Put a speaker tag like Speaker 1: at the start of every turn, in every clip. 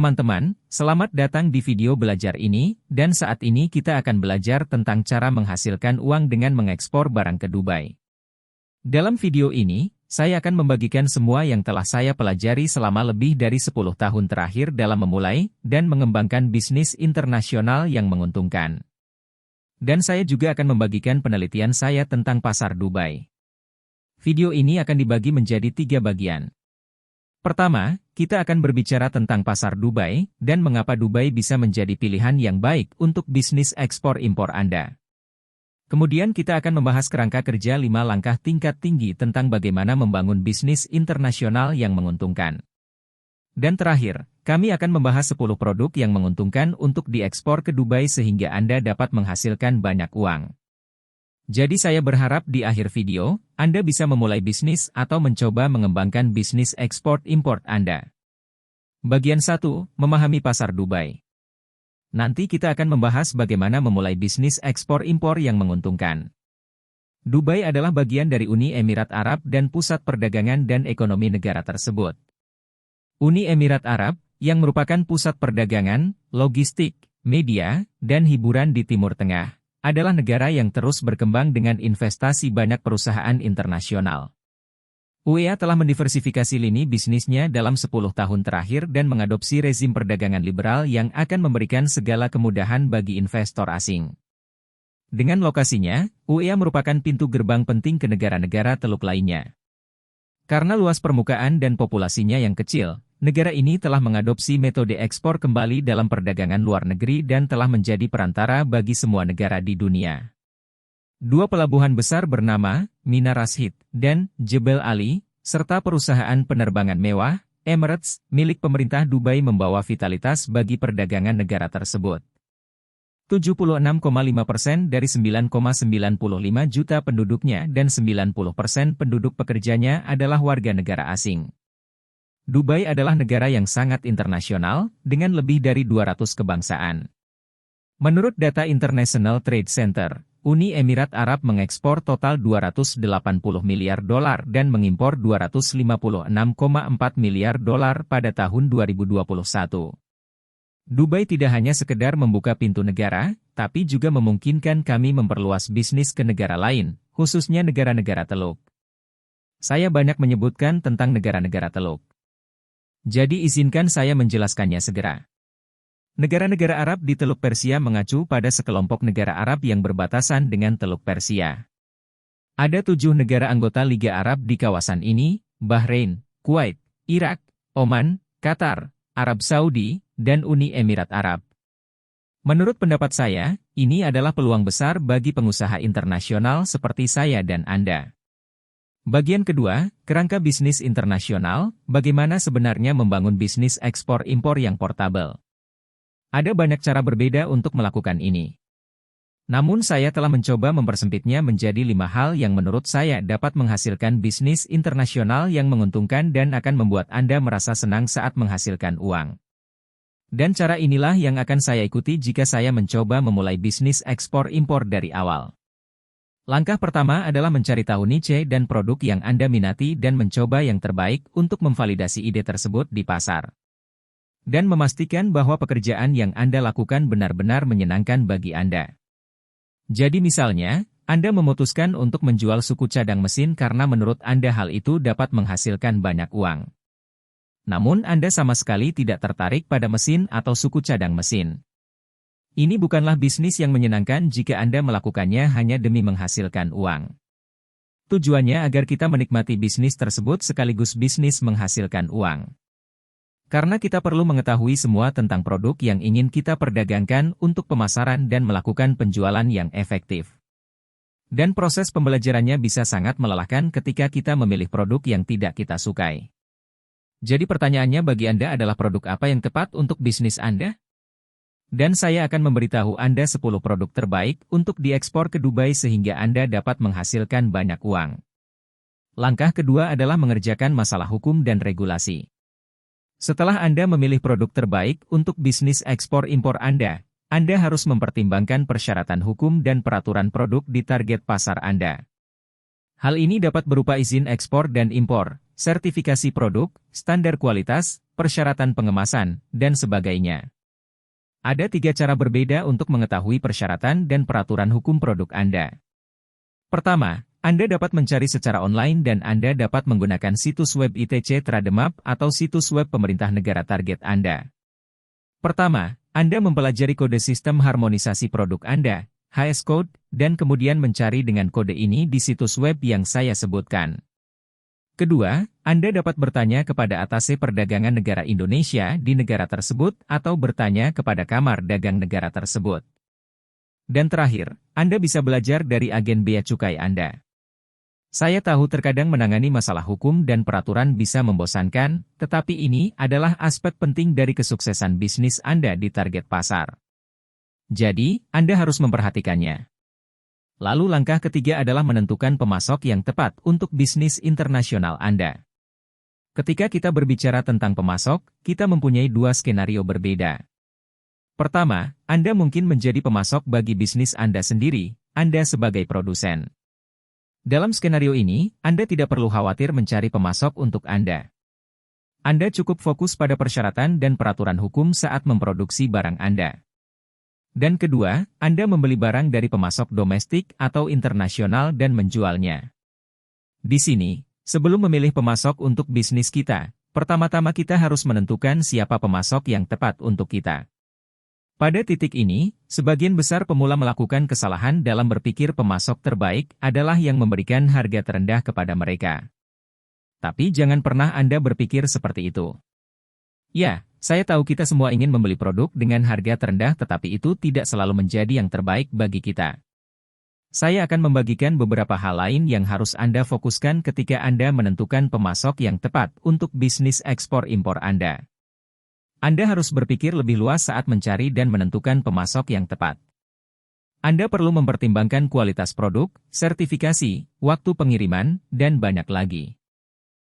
Speaker 1: teman-teman, selamat datang di video belajar ini, dan saat ini kita akan belajar tentang cara menghasilkan uang dengan mengekspor barang ke Dubai. Dalam video ini, saya akan membagikan semua yang telah saya pelajari selama lebih dari 10 tahun terakhir dalam memulai dan mengembangkan bisnis internasional yang menguntungkan. Dan saya juga akan membagikan penelitian saya tentang pasar Dubai. Video ini akan dibagi menjadi 3 bagian. Pertama, kita akan berbicara tentang pasar Dubai, dan mengapa Dubai bisa menjadi pilihan yang baik untuk bisnis ekspor-impor Anda. Kemudian kita akan membahas kerangka kerja 5 langkah tingkat tinggi tentang bagaimana membangun bisnis internasional yang menguntungkan. Dan terakhir, kami akan membahas 10 produk yang menguntungkan untuk diekspor ke Dubai sehingga Anda dapat menghasilkan banyak uang. Jadi saya berharap di akhir video, Anda bisa memulai bisnis atau mencoba mengembangkan bisnis ekspor-impor Anda. Bagian 1, memahami pasar Dubai. Nanti kita akan membahas bagaimana memulai bisnis ekspor-impor yang menguntungkan. Dubai adalah bagian dari Uni Emirat Arab dan pusat perdagangan dan ekonomi negara tersebut. Uni Emirat Arab, yang merupakan pusat perdagangan, logistik, media, dan hiburan di Timur Tengah, adalah negara yang terus berkembang dengan investasi banyak perusahaan internasional. UEA telah mendiversifikasi lini bisnisnya dalam 10 tahun terakhir dan mengadopsi rezim perdagangan liberal yang akan memberikan segala kemudahan bagi investor asing. Dengan lokasinya, UEA merupakan pintu gerbang penting ke negara-negara Teluk lainnya. Karena luas permukaan dan populasinya yang kecil, negara ini telah mengadopsi metode ekspor kembali dalam perdagangan luar negeri dan telah menjadi perantara bagi semua negara di dunia. 2 pelabuhan besar bernama Mina Rashid dan Jebel Ali, serta perusahaan penerbangan mewah, Emirates, milik pemerintah Dubai membawa vitalitas bagi perdagangan negara tersebut. 76,5% dari 9,95 juta penduduknya dan 90% penduduk pekerjanya adalah warga negara asing. Dubai adalah negara yang sangat internasional, dengan lebih dari 200 kebangsaan. Menurut data International Trade Center, Uni Emirat Arab mengekspor total 280 miliar dolar dan mengimpor 256,4 miliar dolar pada tahun 2021. Dubai tidak hanya sekedar membuka pintu negara, tapi juga memungkinkan kami memperluas bisnis ke negara lain, khususnya negara-negara Teluk. Saya banyak menyebutkan tentang negara-negara Teluk. Jadi izinkan saya menjelaskannya segera. Negara-negara Arab di Teluk Persia mengacu pada sekelompok negara Arab yang berbatasan dengan Teluk Persia. Ada 7 negara anggota Liga Arab di kawasan ini, Bahrain, Kuwait, Irak, Oman, Qatar, Arab Saudi, dan Uni Emirat Arab. Menurut pendapat saya, ini adalah peluang besar bagi pengusaha internasional seperti saya dan Anda. Bagian kedua, kerangka bisnis internasional, bagaimana sebenarnya membangun bisnis ekspor-impor yang portabel. Ada banyak cara berbeda untuk melakukan ini. Namun saya telah mencoba mempersempitnya menjadi 5 hal yang menurut saya dapat menghasilkan bisnis internasional yang menguntungkan dan akan membuat Anda merasa senang saat menghasilkan uang. Dan cara inilah yang akan saya ikuti jika saya mencoba memulai bisnis ekspor-impor dari awal. Langkah pertama adalah mencari tahu niche dan produk yang Anda minati dan mencoba yang terbaik untuk memvalidasi ide tersebut di pasar. Dan memastikan bahwa pekerjaan yang Anda lakukan benar-benar menyenangkan bagi Anda. Jadi misalnya, Anda memutuskan untuk menjual suku cadang mesin karena menurut Anda hal itu dapat menghasilkan banyak uang. Namun Anda sama sekali tidak tertarik pada mesin atau suku cadang mesin. Ini bukanlah bisnis yang menyenangkan jika Anda melakukannya hanya demi menghasilkan uang. Tujuannya agar kita menikmati bisnis tersebut sekaligus bisnis menghasilkan uang. Karena kita perlu mengetahui semua tentang produk yang ingin kita perdagangkan untuk pemasaran dan melakukan penjualan yang efektif. Dan proses pembelajarannya bisa sangat melelahkan ketika kita memilih produk yang tidak kita sukai. Jadi pertanyaannya bagi Anda adalah produk apa yang tepat untuk bisnis Anda? Dan saya akan memberitahu Anda 10 produk terbaik untuk diekspor ke Dubai sehingga Anda dapat menghasilkan banyak uang. Langkah kedua adalah mengerjakan masalah hukum dan regulasi. Setelah Anda memilih produk terbaik untuk bisnis ekspor-impor Anda harus mempertimbangkan persyaratan hukum dan peraturan produk di target pasar Anda. Hal ini dapat berupa izin ekspor dan impor, sertifikasi produk, standar kualitas, persyaratan pengemasan, dan sebagainya. Ada 3 cara berbeda untuk mengetahui persyaratan dan peraturan hukum produk Anda. Pertama, Anda dapat mencari secara online dan Anda dapat menggunakan situs web ITC Trademap atau situs web pemerintah negara target Anda. Pertama, Anda mempelajari kode sistem harmonisasi produk Anda, HS Code, dan kemudian mencari dengan kode ini di situs web yang saya sebutkan. Kedua, Anda dapat bertanya kepada atase perdagangan negara Indonesia di negara tersebut atau bertanya kepada Kamar Dagang negara tersebut. Dan terakhir, Anda bisa belajar dari agen bea cukai Anda. Saya tahu terkadang menangani masalah hukum dan peraturan bisa membosankan, tetapi ini adalah aspek penting dari kesuksesan bisnis Anda di target pasar. Jadi, Anda harus memperhatikannya. Lalu langkah ketiga adalah menentukan pemasok yang tepat untuk bisnis internasional Anda. Ketika kita berbicara tentang pemasok, kita mempunyai 2 skenario berbeda. Pertama, Anda mungkin menjadi pemasok bagi bisnis Anda sendiri, Anda sebagai produsen. Dalam skenario ini, Anda tidak perlu khawatir mencari pemasok untuk Anda. Anda cukup fokus pada persyaratan dan peraturan hukum saat memproduksi barang Anda. Dan kedua, Anda membeli barang dari pemasok domestik atau internasional dan menjualnya. Di sini, sebelum memilih pemasok untuk bisnis kita, pertama-tama kita harus menentukan siapa pemasok yang tepat untuk kita. Pada titik ini, sebagian besar pemula melakukan kesalahan dalam berpikir pemasok terbaik adalah yang memberikan harga terendah kepada mereka. Tapi jangan pernah Anda berpikir seperti itu. Ya, saya tahu kita semua ingin membeli produk dengan harga terendah tetapi itu tidak selalu menjadi yang terbaik bagi kita. Saya akan membagikan beberapa hal lain yang harus Anda fokuskan ketika Anda menentukan pemasok yang tepat untuk bisnis ekspor-impor Anda. Anda harus berpikir lebih luas saat mencari dan menentukan pemasok yang tepat. Anda perlu mempertimbangkan kualitas produk, sertifikasi, waktu pengiriman, dan banyak lagi.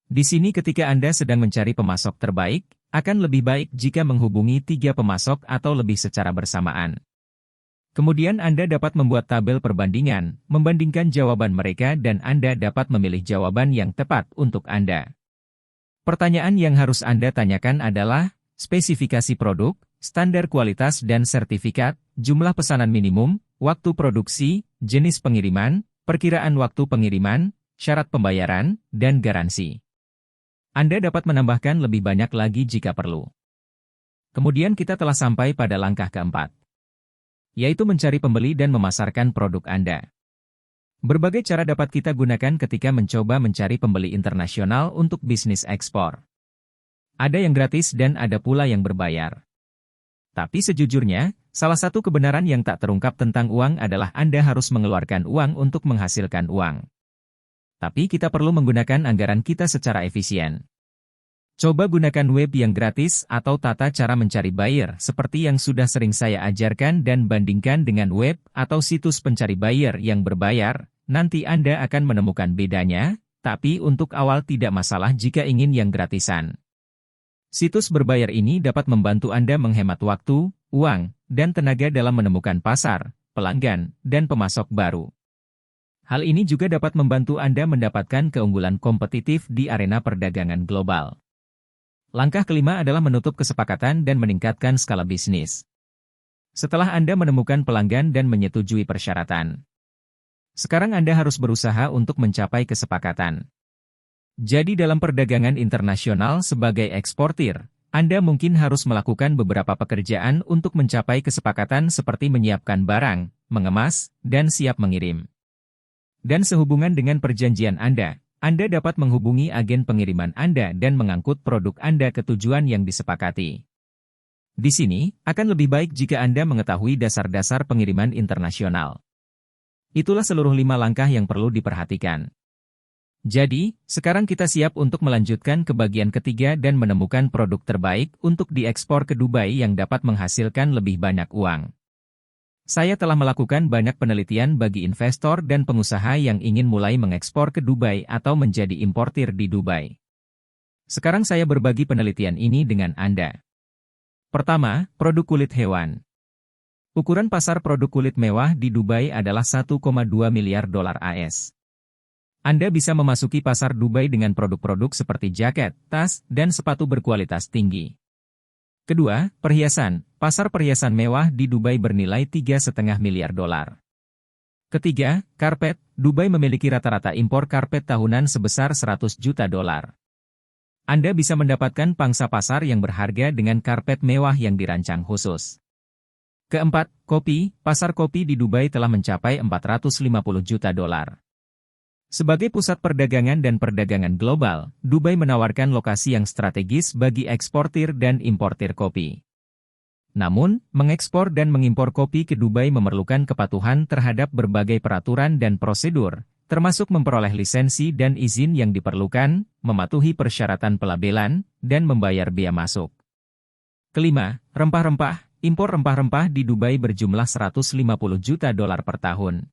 Speaker 1: Di sini ketika Anda sedang mencari pemasok terbaik, akan lebih baik jika menghubungi 3 pemasok atau lebih secara bersamaan. Kemudian Anda dapat membuat tabel perbandingan, membandingkan jawaban mereka dan Anda dapat memilih jawaban yang tepat untuk Anda. Pertanyaan yang harus Anda tanyakan adalah, spesifikasi produk, standar kualitas dan sertifikat, jumlah pesanan minimum, waktu produksi, jenis pengiriman, perkiraan waktu pengiriman, syarat pembayaran, dan garansi. Anda dapat menambahkan lebih banyak lagi jika perlu. Kemudian kita telah sampai pada langkah keempat, yaitu mencari pembeli dan memasarkan produk Anda. Berbagai cara dapat kita gunakan ketika mencoba mencari pembeli internasional untuk bisnis ekspor. Ada yang gratis dan ada pula yang berbayar. Tapi sejujurnya, salah satu kebenaran yang tak terungkap tentang uang adalah Anda harus mengeluarkan uang untuk menghasilkan uang. Tapi kita perlu menggunakan anggaran kita secara efisien. Coba gunakan web yang gratis atau tata cara mencari buyer seperti yang sudah sering saya ajarkan dan bandingkan dengan web atau situs pencari buyer yang berbayar, nanti Anda akan menemukan bedanya, tapi untuk awal tidak masalah jika ingin yang gratisan. Situs berbayar ini dapat membantu Anda menghemat waktu, uang, dan tenaga dalam menemukan pasar, pelanggan, dan pemasok baru. Hal ini juga dapat membantu Anda mendapatkan keunggulan kompetitif di arena perdagangan global. Langkah kelima adalah menutup kesepakatan dan meningkatkan skala bisnis. Setelah Anda menemukan pelanggan dan menyetujui persyaratan, sekarang Anda harus berusaha untuk mencapai kesepakatan. Jadi dalam perdagangan internasional sebagai eksportir, Anda mungkin harus melakukan beberapa pekerjaan untuk mencapai kesepakatan seperti menyiapkan barang, mengemas, dan siap mengirim. Dan sehubungan dengan perjanjian Anda dapat menghubungi agen pengiriman Anda dan mengangkut produk Anda ke tujuan yang disepakati. Di sini, akan lebih baik jika Anda mengetahui dasar-dasar pengiriman internasional. Itulah seluruh 5 langkah yang perlu diperhatikan. Jadi, sekarang kita siap untuk melanjutkan ke bagian ketiga dan menemukan produk terbaik untuk diekspor ke Dubai yang dapat menghasilkan lebih banyak uang. Saya telah melakukan banyak penelitian bagi investor dan pengusaha yang ingin mulai mengekspor ke Dubai atau menjadi importir di Dubai. Sekarang saya berbagi penelitian ini dengan Anda. Pertama, produk kulit hewan. Ukuran pasar produk kulit mewah di Dubai adalah $1,2 miliar AS. Anda bisa memasuki pasar Dubai dengan produk-produk seperti jaket, tas, dan sepatu berkualitas tinggi. Kedua, perhiasan. Pasar perhiasan mewah di Dubai bernilai 3,5 miliar dolar. Ketiga, karpet. Dubai memiliki rata-rata impor karpet tahunan sebesar 100 juta dolar. Anda bisa mendapatkan pangsa pasar yang berharga dengan karpet mewah yang dirancang khusus. Keempat, kopi. Pasar kopi di Dubai telah mencapai 450 juta dolar. Sebagai pusat perdagangan dan perdagangan global, Dubai menawarkan lokasi yang strategis bagi eksportir dan importir kopi. Namun, mengekspor dan mengimpor kopi ke Dubai memerlukan kepatuhan terhadap berbagai peraturan dan prosedur, termasuk memperoleh lisensi dan izin yang diperlukan, mematuhi persyaratan pelabelan, dan membayar biaya masuk. Kelima, rempah-rempah. Impor rempah-rempah di Dubai berjumlah 150 juta dolar per tahun.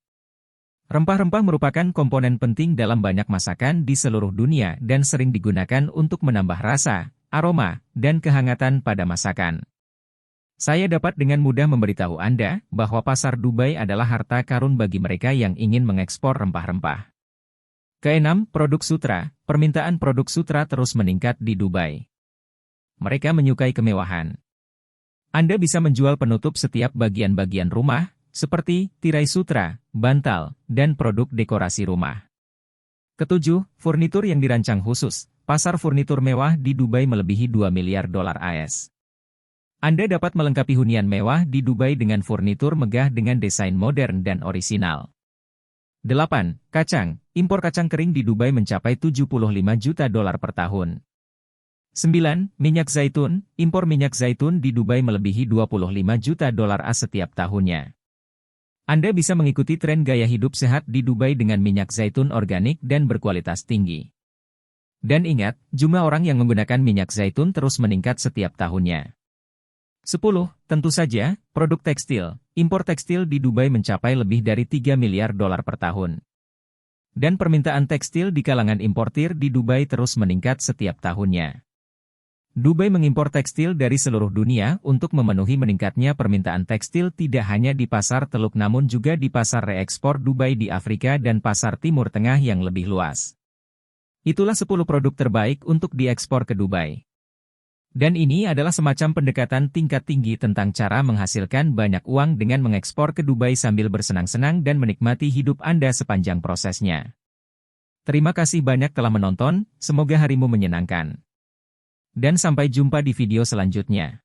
Speaker 1: Rempah-rempah merupakan komponen penting dalam banyak masakan di seluruh dunia dan sering digunakan untuk menambah rasa, aroma, dan kehangatan pada masakan. Saya dapat dengan mudah memberitahu Anda bahwa pasar Dubai adalah harta karun bagi mereka yang ingin mengekspor rempah-rempah. Keenam, produk sutra. Permintaan produk sutra terus meningkat di Dubai. Mereka menyukai kemewahan. Anda bisa menjual penutup setiap bagian-bagian rumah, seperti tirai sutra, bantal, dan produk dekorasi rumah. Ketujuh, furnitur yang dirancang khusus. Pasar furnitur mewah di Dubai melebihi 2 miliar dolar AS. Anda dapat melengkapi hunian mewah di Dubai dengan furnitur megah dengan desain modern dan orisinal. 8. Kacang. Impor kacang kering di Dubai mencapai 75 juta dolar per tahun. 9. Minyak zaitun. Impor minyak zaitun di Dubai melebihi 25 juta dolar AS setiap tahunnya. Anda bisa mengikuti tren gaya hidup sehat di Dubai dengan minyak zaitun organik dan berkualitas tinggi. Dan ingat, jumlah orang yang menggunakan minyak zaitun terus meningkat setiap tahunnya. 10. Tentu saja, produk tekstil. Impor tekstil di Dubai mencapai lebih dari 3 miliar dolar per tahun. Dan permintaan tekstil di kalangan importir di Dubai terus meningkat setiap tahunnya. Dubai mengimpor tekstil dari seluruh dunia untuk memenuhi meningkatnya permintaan tekstil tidak hanya di pasar Teluk namun juga di pasar reekspor Dubai di Afrika dan pasar Timur Tengah yang lebih luas. Itulah 10 produk terbaik untuk diekspor ke Dubai. Dan ini adalah semacam pendekatan tingkat tinggi tentang cara menghasilkan banyak uang dengan mengekspor ke Dubai sambil bersenang-senang dan menikmati hidup Anda sepanjang prosesnya. Terima kasih banyak telah menonton, semoga harimu menyenangkan. Dan sampai jumpa di video selanjutnya.